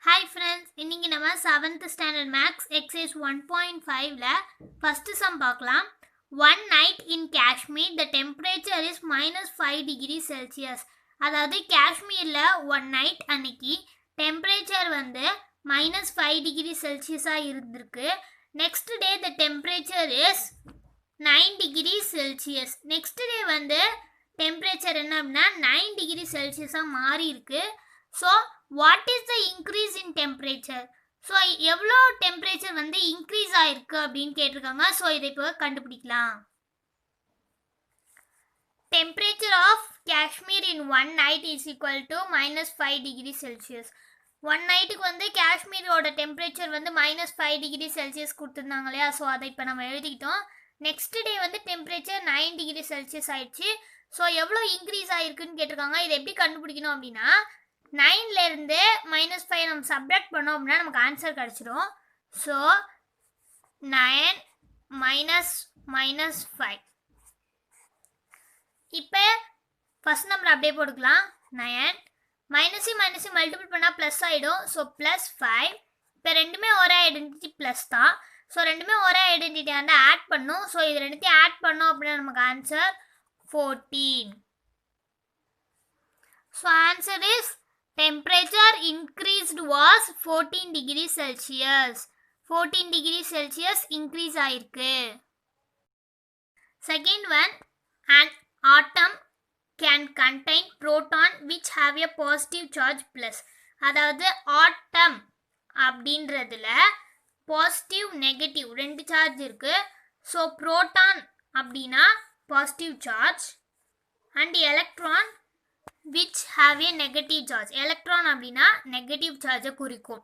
Hi friends, இன்னைக்கு நம்ம 7th standard max exercise 1.5ல first sum பார்க்கலாம். One night in Kashmir the temperature is -5 degrees Celsius. அதாவது காஷ்மீரில் one night அன்னைக்கு temperature வந்து -5 டிகிரி செல்சியஸாக இருந்திருக்கு. Next day the temperature is 9 degree Celsius. Next day வந்து டெம்பரேச்சர் என்ன அப்படின்னா 9 டிகிரி செல்சியஸாக மாறி இருக்கு. So what is the increase in temperature? So எவ்வளோ டெம்பரேச்சர் வந்து இன்க்ரீஸ் ஆயிருக்கு அப்படின்னு கேட்டிருக்காங்க. ஸோ இதை இப்போ கண்டுபிடிக்கலாம். Temperature of Kashmir in one night is equal to -5 degree Celsius. One நைட்டுக்கு வந்து காஷ்மீரோட டெம்பரேச்சர் வந்து -5 டிகிரி செல்சியஸ் கொடுத்துருந்தாங்க இல்லையா? ஸோ அதை இப்போ நம்ம எழுதிக்கிட்டோம். நெக்ஸ்ட் டே வந்து டெம்பரேச்சர் 9 டிகிரி செல்சியஸ் ஆயிடுச்சு. ஸோ எவ்வளோ இன்க்ரீஸ் ஆயிருக்குன்னு கேட்டிருக்காங்க. இதை எப்படி கண்டுபிடிக்கணும் அப்படின்னா 9லேருந்து -5 நம்ம சப்ராக்ட் பண்ணோம் அப்படின்னா நமக்கு ஆன்சர் கிடச்சிடும். ஸோ 9 -5. இப்போ ஃபஸ்ட் நம்பர் அப்படியே போட்டுக்கலாம். 9 மைனஸு மல்டிபிள் பண்ணால் ப்ளஸ் ஆகிடும். ஸோ +5. இப்போ ரெண்டுமே ஒரே ஐடென்டிட்டி ப்ளஸ் தான். ஸோ ரெண்டுமே ஒரே ஐடென்டிட்டி வந்து ஆட் பண்ணும். ஸோ இது ரெண்டுத்தையும் ஆட் பண்ணோம் அப்படின்னா நமக்கு answer 14. So answer is temperature increased was 14 degrees Celsius. 14 degrees Celsius increase ஆயிருக்கு. Second one, an atom can contain proton which have a positive charge plus. அதாவது atom அப்படின்றதுல பாசிட்டிவ் நெகட்டிவ் ரெண்டு சார்ஜ் இருக்கு. ஸோ புரோட்டான் அப்படின்னா positive charge and electron which have a negative charge. electron அப்படின்னா negative charge குறிக்கும்.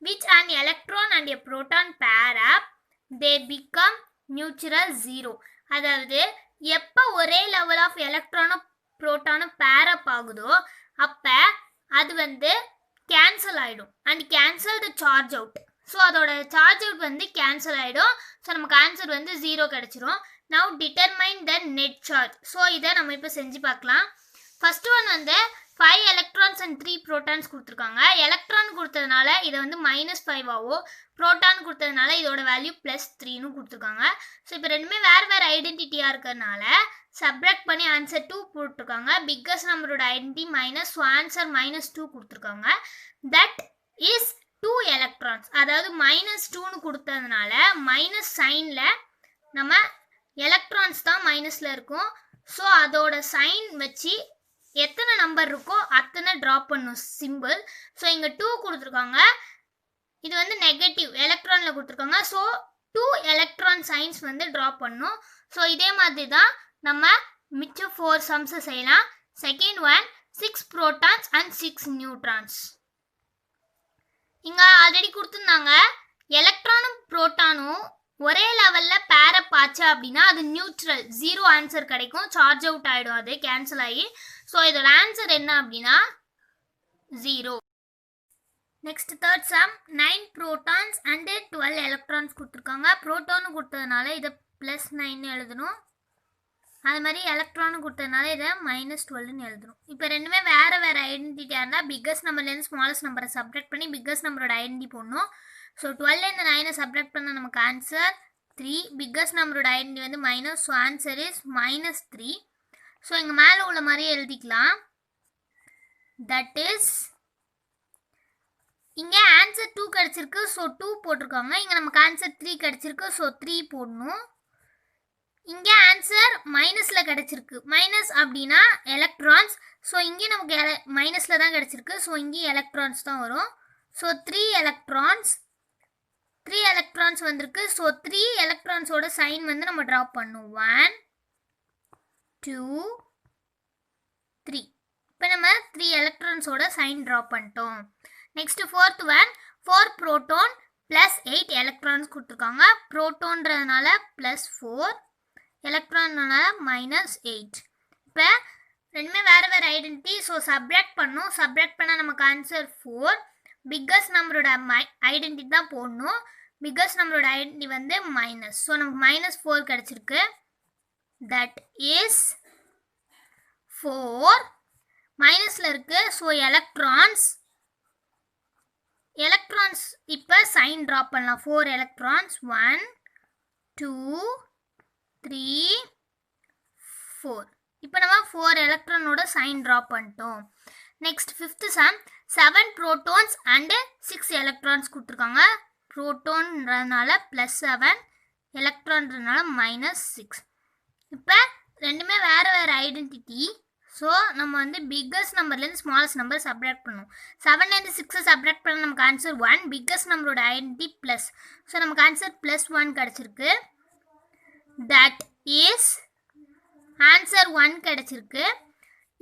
which an electron and a proton pair up they become neutral 0. அதாவது எப்போ ஒரே லெவல் ஆஃப் எலக்ட்ரானும் புரோட்டானும் பேர் அப் ஆகுதோ அப்போ அது வந்து கேன்சல் ஆகிடும் and cancel the charge out. So அதோட சார்ஜ் அவுட் வந்து கேன்சல் ஆகிடும். ஸோ நமக்கு ஆன்சர் வந்து 0 கிடச்சிரும். Now determine the net charge. So இதை நம்ம இப்போ செஞ்சு பார்க்கலாம். ஃபர்ஸ்ட் ஒன் வந்து 5 எலக்ட்ரான்ஸ் அண்ட் 3 ப்ரோட்டான்ஸ் கொடுத்துருக்காங்க. எலக்ட்ரான் கொடுத்ததுனால இதை வந்து -5 ஆகும். ப்ரோட்டான் கொடுத்ததுனால இதோட வேல்யூ +3ன்னு கொடுத்துருக்காங்க. ஸோ இப்போ ரெண்டுமே வேறு ஐடென்டிட்டியாக இருக்கிறதுனால சப்ராக்ட் பண்ணி ஆன்சர் 2 போட்டிருக்காங்க. பிக்கஸ்ட் நம்பரோட ஐடென்டிட்டி மைனஸ், ஸோ ஆன்சர் -2 கொடுத்துருக்காங்க. That is 2 electrons. அதாவது -2ன்னு கொடுத்ததுனால மைனஸ் சைனில் நம்ம எலக்ட்ரான்ஸ் தான் மைனஸில் இருக்கும். ஸோ அதோட சைன் வச்சு எத்தனை நம்பர் இருக்கோ அத்தனை ட்ராப் பண்ணும் சிம்பிள். ஸோ இங்கே 2 கொடுத்துருக்காங்க. இது வந்து நெகட்டிவ் எலக்ட்ரானில் கொடுத்துருக்காங்க. ஸோ 2 எலக்ட்ரான் சைன்ஸ் வந்து ட்ராப் பண்ணும். ஸோ இதே மாதிரி தான் நம்ம மிச்சம் 4 சம்ஸை செய்யலாம். Second one 6 protons and 6 neutrons. இங்கே ஆல்ரெடி கொடுத்துருந்தாங்க. எலக்ட்ரானும் ப்ரோட்டானும் ஒரே லெவலில் பேரப் ஆச்சு அப்படின்னா அது நியூட்ரல் 0 ஆன்சர் கிடைக்கும். சார்ஜ் அவுட் ஆகிடும், அது கேன்சல் ஆகி. ஸோ இதோட ஆன்சர் என்ன அப்படின்னா 0. Next third sum 9 protons and 12 electrons கொடுத்துருக்காங்க. ப்ரோட்டானு கொடுத்ததுனால இதை +9 எழுதணும். அது மாதிரி எலக்ட்ரானு கொடுத்ததுனால இதை -12ன்னு எழுதணும். இப்போ ரெண்டுமே வேறு ஐடென்டிட்டியாக இருந்தால் பிக்கஸ்ட் நம்பர்லேருந்து ஸ்மாலஸ்ட் நம்பரை சப்ராக்ட் பண்ணி பிக்கஸ்ட் நம்பரோட ஐடென்டி போடணும். ஸோ 12லேருந்து 9 சப்ராக்ட் பண்ணால் நமக்கு ஆன்சர் 3. பிக்கஸ்ட் நம்பரோட ஐடென்டி வந்து minus, so answer is -3. So இங்கே மேலே உள்ள மாதிரியே எழுதிக்கலாம். தட் இஸ் இங்கே ஆன்சர் 2 கிடச்சிருக்கு. ஸோ 2 போட்டிருக்காங்க. இங்கே நமக்கு ஆன்சர் 3 கிடச்சிருக்கு. ஸோ 3 போடணும். இங்கே ஆன்சர் மைனஸில் கிடச்சிருக்கு. மைனஸ் அப்படின்னா எலக்ட்ரான்ஸ். ஸோ இங்கே நமக்கு மைனஸில் தான் கிடச்சிருக்கு. ஸோ இங்கேயும் எலக்ட்ரான்ஸ் தான் வரும். ஸோ 3 எலக்ட்ரான்ஸ் வந்திருக்கு. ஸோ 3 எலக்ட்ரான்ஸோட சைன் வந்து நம்ம ட்ராப் பண்ணும். 1 2 3. இப்போ நம்ம 3 எலக்ட்ரான்ஸோட சைன் ட்ராப் பண்ணிட்டோம். Next fourth one 4 proton +8 electrons கொடுத்துருக்காங்க. ப்ரோட்டான்றதுனால +4, எலக்ட்ரான்னால -8. இப்போ ரெண்டுமே வேறு ஐடென்டிட்டி. ஸோ சப்ராக்ட் பண்ணணும். சப்ராக்ட் பண்ணால் நமக்கு ஆன்சர் 4. பிக்கஸ்ட் நம்பரோட ஐடென்டிட்டி தான் போடணும். பிக்கஸ்ட் நம்பரோட ஐடென்டிட்டி வந்து மைனஸ். ஸோ நமக்கு -4 கிடச்சிருக்கு. தட் இஸ் 4 மைனஸில் இருக்குது. ஸோ எலக்ட்ரான்ஸ் சைன் ட்ராப் பண்ணலாம். 4 எலக்ட்ரான்ஸ் 1 2 3 4. இப்போ நம்ம 4 எலக்ட்ரானோட சைன் ட்ராப் பண்ணிட்டோம். Next 5th sum 7 protons and 6 electrons கொடுத்துருக்காங்க. ப்ரோட்டான்றதுனால +7, எலக்ட்ரான்றதுனால -6. இப்போ ரெண்டுமே வேறு வேறு ஐடென்டிட்டி. ஸோ நம்ம வந்து பிக்கஸ்ட் நம்பர்லேருந்து ஸ்மாலஸ்ட் நம்பர் சப்ராக்ட் பண்ணணும். 7லேருந்து 6 சப்ராக்ட் பண்ண நமக்கு ஆன்சர் 1. பிக்கஸ்ட் நம்பரோட ஐடென்டிட்டி ப்ளஸ். ஸோ நமக்கு ஆன்சர் +1 கிடச்சிருக்கு. தட் இஸ் ஆன்சர் 1 கிடச்சிருக்கு.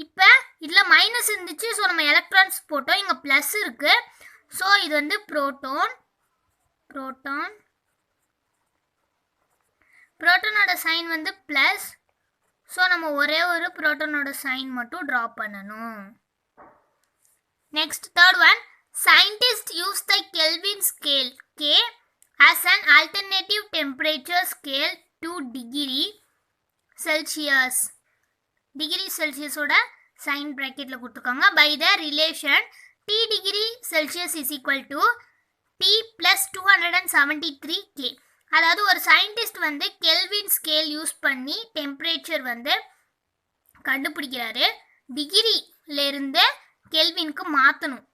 இப்போ இதில் மைனஸ் இருந்துச்சு. ஸோ நம்ம எலக்ட்ரான்ஸ் போட்டோம். இங்கே ப்ளஸ் இருக்குது. ஸோ இது வந்து புரோட்டான். புரோட்டானோட சைன் வந்து ப்ளஸ். ஸோ நம்ம ஒரே ஒரு புரோட்டானோட சைன் மட்டும் ட்ரா பண்ணணும். Next third one, scientists use the Kelvin scale K as an alternative temperature scale to degree Celsius. Degree செல்சியஸோட சைன் ப்ராக்கெட்டில் கொடுத்துருக்காங்க. By the relation T degree Celsius is equal to T plus 273 K. அதாவது ஒரு scientist வந்து kelvin scale use பண்ணி temperature வந்து கண்டுபிடிக்கிறாரு. டிகிரியிலேருந்து கெல்வினுக்கு மாற்றணும்.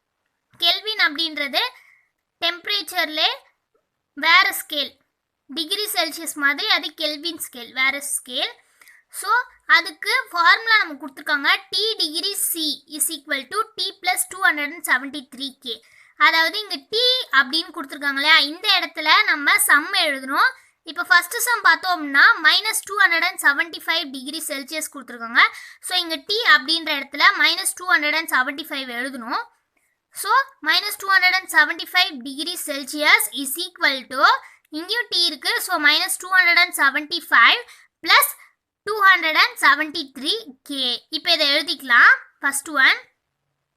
Kelvin அப்படின்றது டெம்பரேச்சர்லே வேறு ஸ்கேல். டிகிரி செல்சியஸ் மாதிரி அது கெல்வின் ஸ்கேல், வேறு ஸ்கேல். ஸோ அதுக்கு ஃபார்முலா நம்ம கொடுத்துருக்காங்க. T degree C is equal to T plus 273 K. அதாவது இங்கே T அப்படின்னு கொடுத்துருக்காங்க இல்லையா, இந்த இடத்துல நம்ம சம் எழுதணும். இப்போ ஃபஸ்ட்டு சம் பார்த்தோம்னா -275 டிகிரி செல்சியஸ் கொடுத்துருக்காங்க. ஸோ இங்கே T அப்படின்ற இடத்துல -275 எழுதணும். So -275 degree Celsius is equal to, இங்கேயும் T இருக்குது. So -275 plus 273 K. இப்போ இதை எழுதிக்கலாம். First one.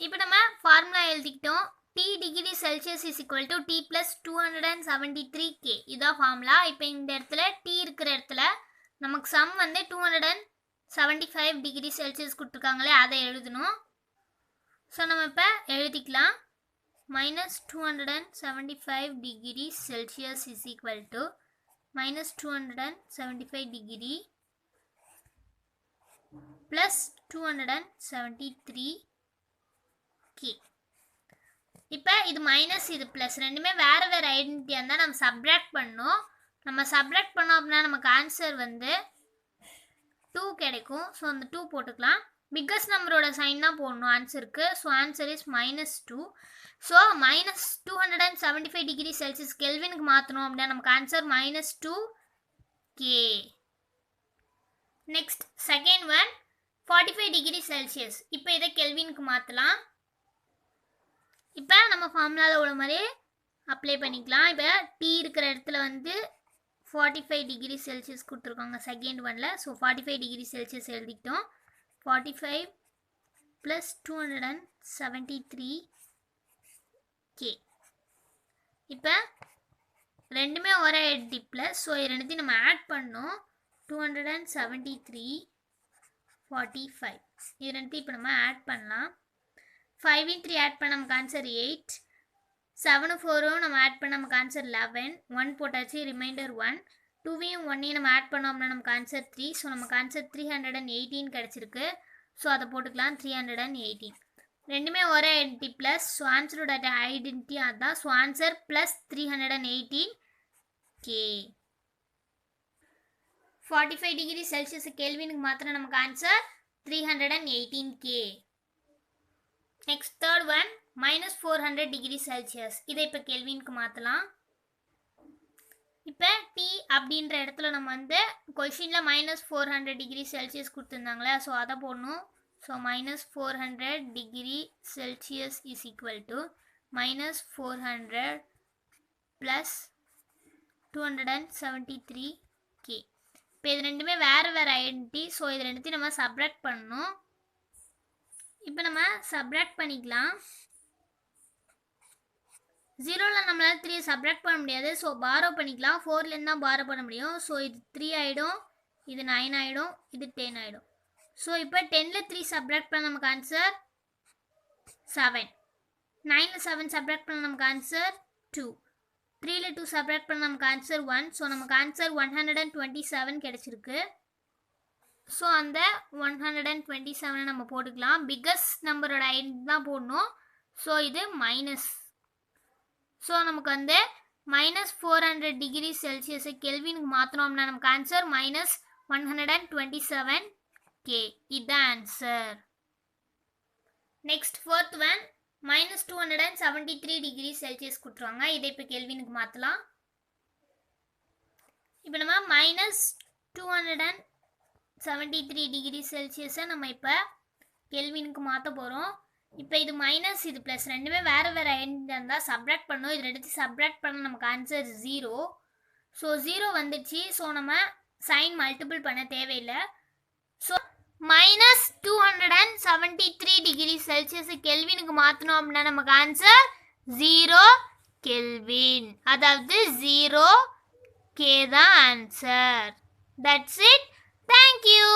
இப்போ நம்ம ஃபார்முலா எழுதிக்கிட்டோம். T degree Celsius is equal to T plus 273 K. இதான் ஃபார்முலா. இப்போ இந்த இடத்துல T இருக்கிற இடத்துல நமக்கு சம் வந்து 275 டிகிரி செல்சியஸ் கொடுத்துருக்காங்களே, அதை எழுதணும். ஸோ நம்ம இப்போ எழுதிக்கலாம். -275 degree Celsius is equal to -275 degree plus 273 K. இப்போ இது மைனஸ், இது ப்ளஸ், ரெண்டுமே வேறு வேறு ஐடென்டிட்டியாக இருந்தால் நம்ம சப்ராக்ட் பண்ணோம். நம்ம சப்ராக்ட் பண்ணோம் அப்படின்னா நமக்கு ஆன்சர் வந்து 2 கிடைக்கும். ஸோ அந்த 2 போட்டுக்கலாம். பிக்கஸ்ட் நம்பரோட சைன் தான் போடணும் ஆன்சருக்கு. So answer is -2. So -275 degree Celsius கெல்வினுக்கு மாற்றணும் அப்படின்னா நமக்கு answer -2 K. Next second one, 45 degree Celsius. இப்போ இதை கெல்வினுக்கு மாற்றலாம். இப்போ நம்ம ஃபார்முலாவில் உள்ள மாதிரி அப்ளை பண்ணிக்கலாம். இப்போ T இருக்கிற இடத்துல வந்து 45 டிகிரி செல்சியஸ் கொடுத்துருக்காங்க செகண்ட் ஒனில். ஸோ 45 டிகிரி செல்சியஸ் எழுதிக்கிட்டோம். 45 ப்ளஸ் 273 K. இப்போ ரெண்டுமே ஒரே ஐடென்டிட்டி ப்ளஸ். ஸோ இது ரெண்டுத்தையும் நம்ம ஆட் பண்ணோம். 273 45. இது ரெண்டுத்தையும் இப்போ நம்ம ஆட் பண்ணலாம். 5 3 ஆட் பண்ண நமக்கு ஆன்சர் 8. 7 4 நம்ம ஆட் பண்ண நமக்கு ஆன்சர் 11. 1 போட்டாச்சு, ரிமைண்டர் 1. 2வையும் 1ஐயும் நம்ம ஆட் பண்ணோம்னா நமக்கு ஆன்சர் 3. ஸோ நமக்கு ஆன்சர் 318 கிடச்சிருக்கு. ஸோ அதை போட்டுக்கலாம். 318. ரெண்டுமே ஒரே ஐடென்டிட்டி ப்ளஸ். ஸோ ஆன்சரோட ஐடென்டிட்டி அதுதான். So answer plus 318 K. 45 degree Celsius கெல்வினுக்கு மாத்திரம் நமக்கு answer 318 K. Next third one, -400 degree Celsius. இதை இப்போ கெல்வினுக்கு மாற்றலாம். இப்போ T அப்படின்ற இடத்துல நம்ம வந்து கொஷினில் -400 டிகிரி செல்சியஸ் கொடுத்துருந்தாங்களே, ஸோ அதை போடணும். So -400 degree Celsius is equal to -400 plus 273 K. இப்போ இது ரெண்டுமே வேறு வேறு ஐடென்டிட்டி. ஸோ இது ரெண்டுத்தையும் நம்ம சப்ராக்ட் பண்ணணும். இப்போ நம்ம சப்ராக்ட் பண்ணிக்கலாம். 0ல் நம்மளால் 3 சப்ராக்ட் பண்ண முடியாது. ஸோ பாரோ பண்ணிக்கலாம். 4லேருந்து தான் பாரோ பண்ண முடியும். ஸோ இது 3 ஆகிடும், இது 9 ஆகிடும், இது 10 ஆகிடும். ஸோ இப்போ 10ல் 3 சப்ராக்ட் பண்ண நமக்கு ஆன்சர் 7. 9ல் 7 சப்ராக்ட் பண்ண நமக்கு ஆன்சர் 2. 3ல 2 சப்ராக்ட் பண்ண நமக்கு ஆன்சர் 1. ஸோ நமக்கு ஆன்சர் 127 கிடைச்சிருக்கு. ஸோ அந்த 127 நம்ம போட்டுக்கலாம். பிக்கஸ்ட் நம்பரோட எண்ட் தான் போடணும். ஸோ இது மைனஸ். ஸோ நமக்கு வந்து -400 டிகிரி செல்சியஸை கெல்வினுக்கு மாற்றினோம்னா நமக்கு ஆன்சர் -127K. இதுதான் answer. Next fourth one -273 degree Celsius கொடுத்துருவாங்க. இதை இப்போ கெல்வினுக்கு மாற்றலாம். இப்போ நம்ம -273 டிகிரி செல்சியஸை நம்ம இப்போ கெல்வினுக்கு மாற்ற போகிறோம். இப்போ இது மைனஸ் இது ப்ளஸ் ரெண்டுமே வேறு வேறு எண்ட் இருந்தால் சப்ராக்ட் பண்ணோம். இது ரெண்டு சப்ராக்ட் பண்ண நமக்கு ஆன்சர் 0. ஸோ 0 வந்துடுச்சு. ஸோ நம்ம சைன் மல்டிபிள் பண்ண தேவையில்லை. ஸோ -273 டிகிரி செல்சியஸ் கெல்வினுக்கு மாற்றினோம் அப்படின்னா நமக்கு ஆன்சர் 0 கெல்வின். அதாவது 0K தான் ஆன்சர். That's it. தேங்க்யூ.